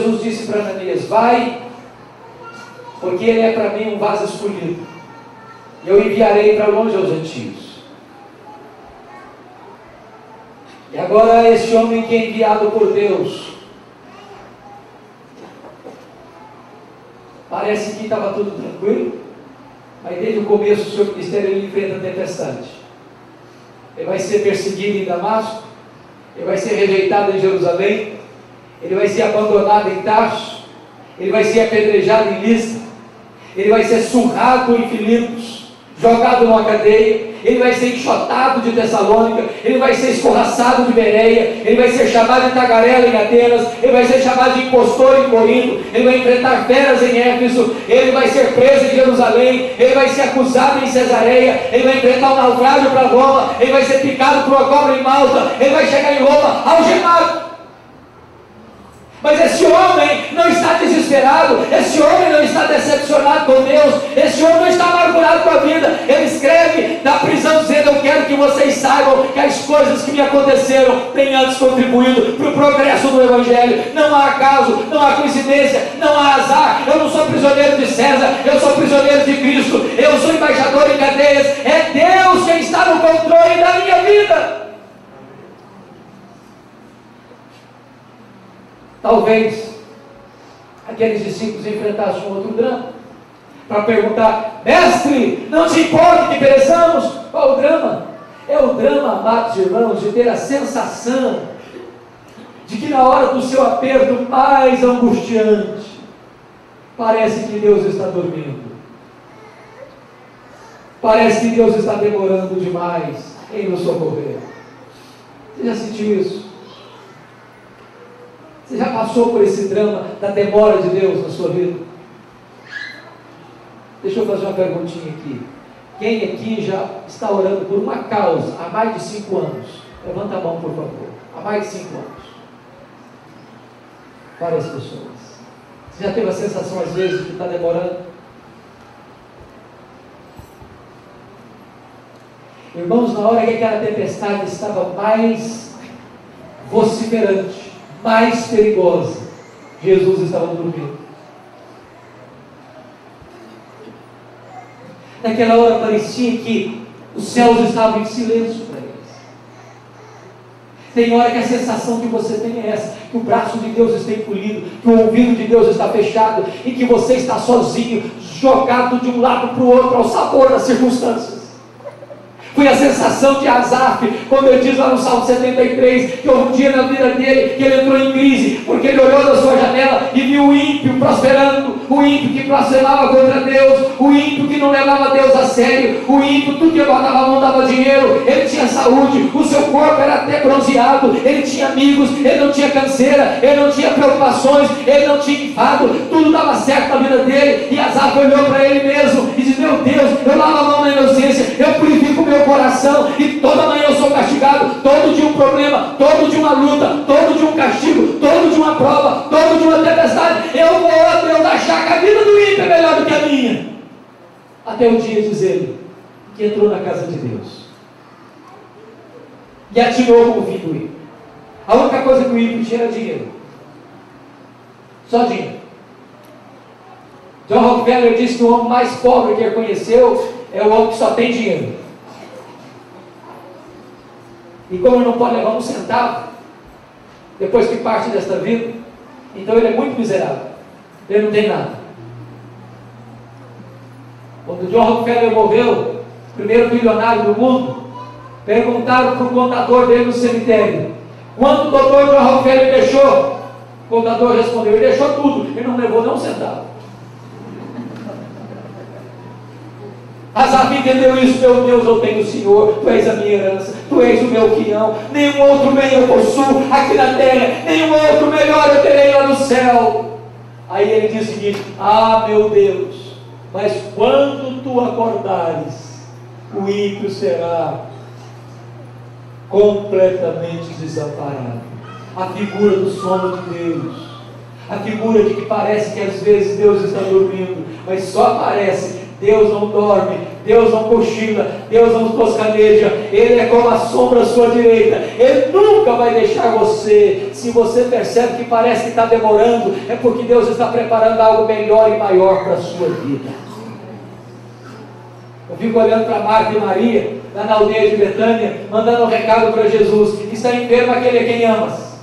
Jesus disse para Ananias: vai, porque ele é para mim um vaso escolhido, eu enviarei para longe aos gentios. E agora este homem que é enviado por Deus, parece que estava tudo tranquilo, mas desde o começo do seu ministério ele enfrenta a tempestade. Ele vai ser perseguido em Damasco, ele vai ser rejeitado em Jerusalém, ele vai ser abandonado em Tarso, ele vai ser apedrejado em Listra, ele vai ser surrado em Filipos, jogado numa cadeia, ele vai ser enxotado de Tessalônica, ele vai ser escorraçado de Bereia, ele vai ser chamado de tagarela em Atenas, ele vai ser chamado de impostor em Corinto, ele vai enfrentar feras em Éfeso, ele vai ser preso em Jerusalém, ele vai ser acusado em Cesareia, ele vai enfrentar um naufrágio para Roma, ele vai ser picado por uma cobra em Malta, ele vai chegar em Roma algemado. Mas esse homem não está desesperado, esse homem não está decepcionado com Deus, esse homem não está amargurado com a vida. Ele escreve da prisão dizendo: eu quero que vocês saibam que as coisas que me aconteceram têm antes contribuído para o progresso do Evangelho. Não há acaso, não há coincidência, não há azar. Eu não sou prisioneiro de César, eu sou prisioneiro de Cristo, eu sou embaixador em cadeias. É Deus quem está no controle da minha vida. Talvez aqueles discípulos enfrentassem um outro drama, para perguntar: mestre, não te importa que pereçamos? Qual o drama? É o drama, amados irmãos, de ter a sensação de que na hora do seu aperto mais angustiante, parece que Deus está dormindo, parece que Deus está demorando demais em nos socorrer. Você já sentiu isso? Você já passou por esse drama da demora de Deus na sua vida? Deixa eu fazer uma perguntinha aqui. Quem aqui já está orando por uma causa há mais de 5 anos? Levanta a mão, por favor. Há mais de 5 anos. Várias pessoas. Você já teve a sensação às vezes de que está demorando? Irmãos, na hora que aquela tempestade estava mais vociferante, mais perigosa, Jesus estava dormindo. Naquela hora parecia que os céus estavam em silêncio para eles. Tem hora que a sensação que você tem é essa: que o braço de Deus está encolhido, que o ouvido de Deus está fechado, e que você está sozinho, jogado de um lado para o outro, ao sabor das circunstâncias. Foi a sensação de Asaf, quando ele diz lá no Salmo 73, que houve um dia na vida dele que ele entrou em crise, porque ele olhou da sua janela e viu o ímpio prosperando, o ímpio que blasfemava contra Deus, o ímpio que não levava Deus a sério, o ímpio, tudo que botava a mão dava dinheiro, ele tinha saúde, o seu corpo era até bronzeado, ele tinha amigos, ele não tinha canseira, ele não tinha preocupações, ele não tinha enfado, tudo dava certo na vida dele. E Asaf olhou para ele mesmo e disse: meu Deus, eu lavo a mão na inocência, eu purifico o meu coração, e toda manhã eu sou castigado, todo dia um problema, todo dia uma luta, todo dia um castigo, todo dia uma prova, todo dia uma tempestade. Eu vou a Deus achar que a vida do ímpio é melhor do que a minha. Até o dia, diz ele, que entrou na casa de Deus e atirou com o fim do ímpio. A única coisa que o ímpio tinha era dinheiro, só dinheiro. John Rockefeller disse que o homem mais pobre que ele conheceu é o homem que só tem dinheiro. E como ele não pode levar um centavo depois que parte desta vida, então ele é muito miserável, ele não tem nada. Quando John Rockefeller morreu, o primeiro bilionário do mundo, perguntaram para o contador dele no cemitério: quanto o doutor John Rockefeller deixou? O contador respondeu: ele deixou tudo, ele não levou nem um centavo. Asaf entendeu isso: meu Deus, eu tenho o Senhor, Tu és a minha herança, Tu és o meu quinhão, nenhum outro bem eu possuo aqui na terra, nenhum outro melhor eu terei lá no céu. Aí ele diz o seguinte: ah, meu Deus, mas quando Tu acordares, o ímpio será completamente desamparado. A figura do sono de Deus, a figura de que parece que às vezes Deus está dormindo, mas só aparece Deus não dorme, Deus não cochila, Deus não toscaneja, Ele é como a sombra à sua direita, Ele nunca vai deixar você. Se você percebe que parece que está demorando, é porque Deus está preparando algo melhor e maior para a sua vida. Eu fico olhando para Marta e Maria, lá na aldeia de Betânia, mandando um recado para Jesus: está enfermo aquele a quem amas.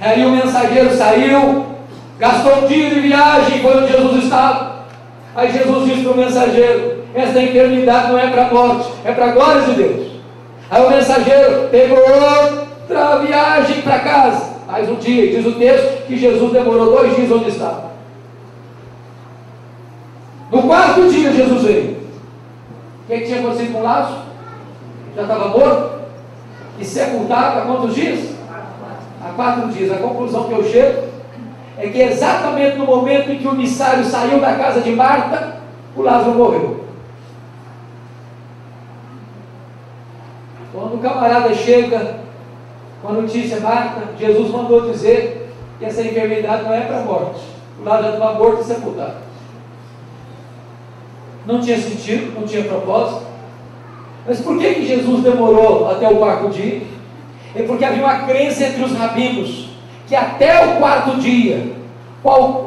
Aí o mensageiro saiu, gastou um dia de viagem, foi onde Jesus estava. Aí Jesus disse para o mensageiro: esta enfermidade não é para a morte, é para a glória de Deus. Aí o mensageiro pegou outra viagem para casa, mais um dia. Diz o texto que Jesus demorou 2 dias onde estava. No 4º dia Jesus veio. O que tinha acontecido com Lázaro? Já estava morto? E sepultado há quantos dias? Há 4 dias. A conclusão que eu chego é que exatamente no momento em que o missário saiu da casa de Marta, o Lázaro morreu. Quando o camarada chega com a notícia: Marta, Jesus mandou dizer que essa enfermidade não é para a morte. O Lázaro já estava morto e sepultado. Não tinha sentido, não tinha propósito. Mas por que Jesus demorou até o 4º dia? É porque havia uma crença entre os rabinos que até o 4º dia,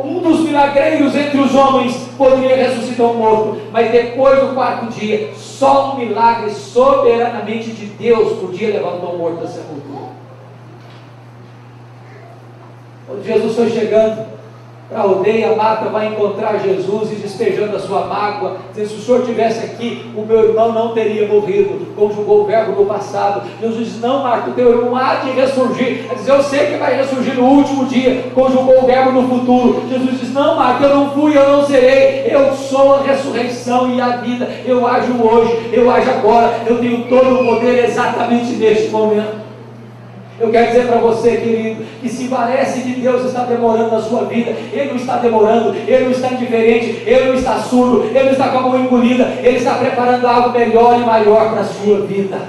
um dos milagreiros entre os homens poderia ressuscitar um morto, mas depois do 4º dia, só um milagre soberanamente de Deus podia levantar um morto da sepultura. Quando Jesus foi chegando para a aldeia, Marta vai encontrar Jesus e despejando a sua mágoa, dizendo: se o Senhor estivesse aqui, o meu irmão não teria morrido. Conjugou o verbo no passado. Jesus diz: não, Marta, o teu irmão há de ressurgir. Ela diz: eu sei que vai ressurgir no último dia. Conjugou o verbo no futuro. Jesus diz: não, Marta, eu não fui, eu não serei. Eu sou a ressurreição e a vida. Eu ajo hoje, eu ajo agora. Eu tenho todo o poder exatamente neste momento. Eu quero dizer para você, querido, que se parece que Deus está demorando na sua vida, Ele não está demorando, Ele não está indiferente, Ele não está surdo, Ele não está com a mão encolhida, Ele está preparando algo melhor e maior para a sua vida.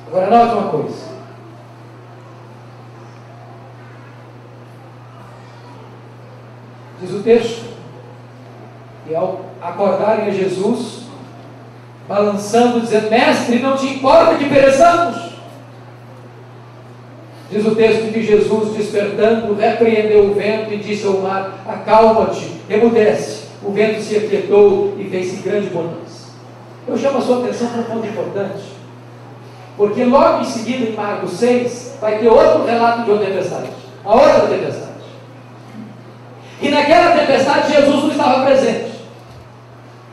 Agora note uma coisa: diz o texto que ao acordarem a Jesus, balançando, dizendo: mestre, não te importa que pereçamos? Diz o texto que Jesus, despertando, repreendeu o vento e disse ao mar: acalma-te, emudece. O vento se aquietou e fez-se grande bonança. Eu chamo a sua atenção para um ponto importante, porque logo em seguida, em Marcos 6, vai ter outro relato de uma tempestade, a outra tempestade. E naquela tempestade Jesus não estava presente.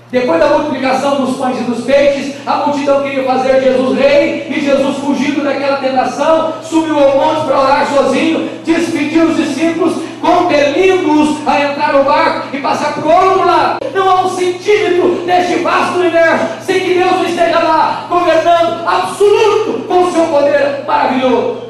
Depois da multiplicação dos pães e dos peixes, a multidão queria fazer Jesus rei, e Jesus, fugindo daquela tentação, subiu ao monte para orar sozinho, despediu os discípulos, compelindo-os a entrar no barco e passar para o outro lado. Não há um centímetro deste vasto universo sem que Deus não esteja lá, governando absoluto com o seu poder maravilhoso.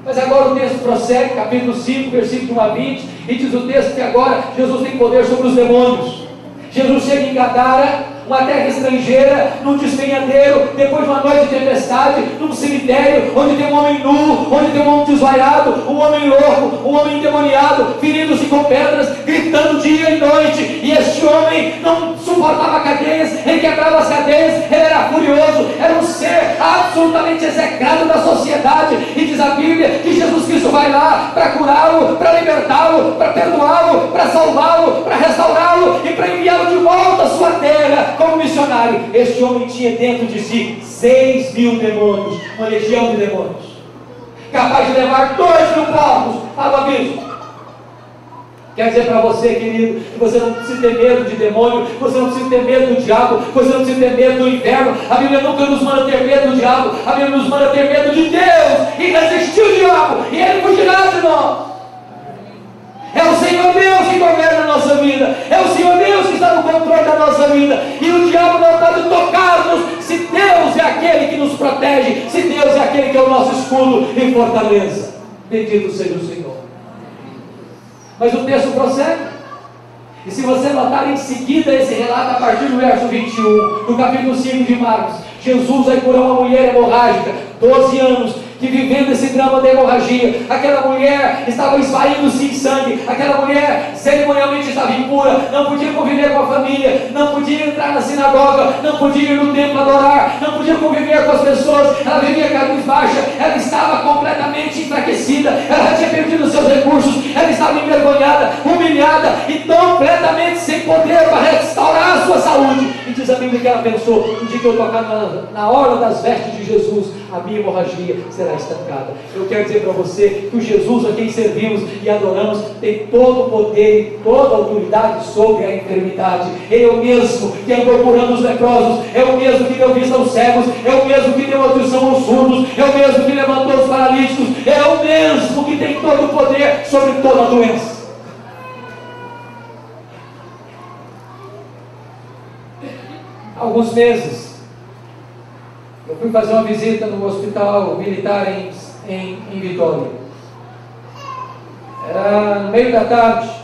Mas agora o texto prossegue, capítulo 5, versículo 1 a 20, e diz o texto que agora Jesus tem poder sobre os demônios. Jesus chega em Gadara, uma terra estrangeira, num despenhadeiro, depois de uma noite de tempestade, num cemitério, onde tem um homem nu, onde tem um homem desvaiado, um homem louco, um homem endemoniado, ferindo-se com pedras, gritando dia e noite, e este homem não suportava cadeias, ele quebrava as cadeias, ele era furioso, era um ser absolutamente execrado da sociedade, e diz a Bíblia que Jesus Cristo vai lá para curá-lo, para libertá-lo, para perdoá-lo, para salvá-lo, para restaurá-lo e para enviá-lo de volta à sua terra como missionário. Este homem tinha dentro de si 6.000 demônios, uma legião de demônios, capaz de levar 2.000 povos ao abismo. Quer dizer para você, querido, que você não precisa ter medo de demônio, você não precisa ter medo do diabo, você não precisa ter medo do inferno. A Bíblia nunca nos manda ter medo do diabo, a Bíblia nos manda ter medo de Deus e resistir o diabo, e ele fugirá de nós. É o Senhor Deus que governa a nossa vida, é o Senhor Deus que está no controle da nossa vida, e o diabo não pode tocar-nos se Deus é aquele que nos protege, se Deus é aquele que é o nosso escudo e fortaleza. Bendito seja o Senhor. Mas o texto prossegue, e se você notar em seguida esse relato a partir do verso 21, do capítulo 5 de Marcos, Jesus vai curar uma mulher hemorrágica, 12 anos, que vivendo esse drama da hemorragia. Aquela mulher estava esvaindo-se em sangue. Aquela mulher cerimonialmente estava impura, não podia conviver com a família, não podia entrar na sinagoga, não podia ir no templo adorar, não podia conviver com as pessoas. Ela vivia cabisbaixa, ela estava completamente enfraquecida, ela já tinha perdido os seus recursos, ela estava envergonhada, humilhada e completamente sem poder para restaurar a sua saúde. E diz a Bíblia que ela pensou: um dia que eu tocar na hora das vestes de Jesus, a minha hemorragia será estancada. Eu quero dizer para você que o Jesus a quem servimos e adoramos tem todo o poder e toda a autoridade sobre a enfermidade. Ele é o mesmo que andou curando os leprosos, é o mesmo que deu vista aos cegos, é o mesmo que deu audição aos surdos, é o mesmo que levantou os paralíticos, é o mesmo que tem todo o poder sobre toda a doença. Há alguns meses eu fui fazer uma visita no hospital militar em Vitória. Era no meio da tarde.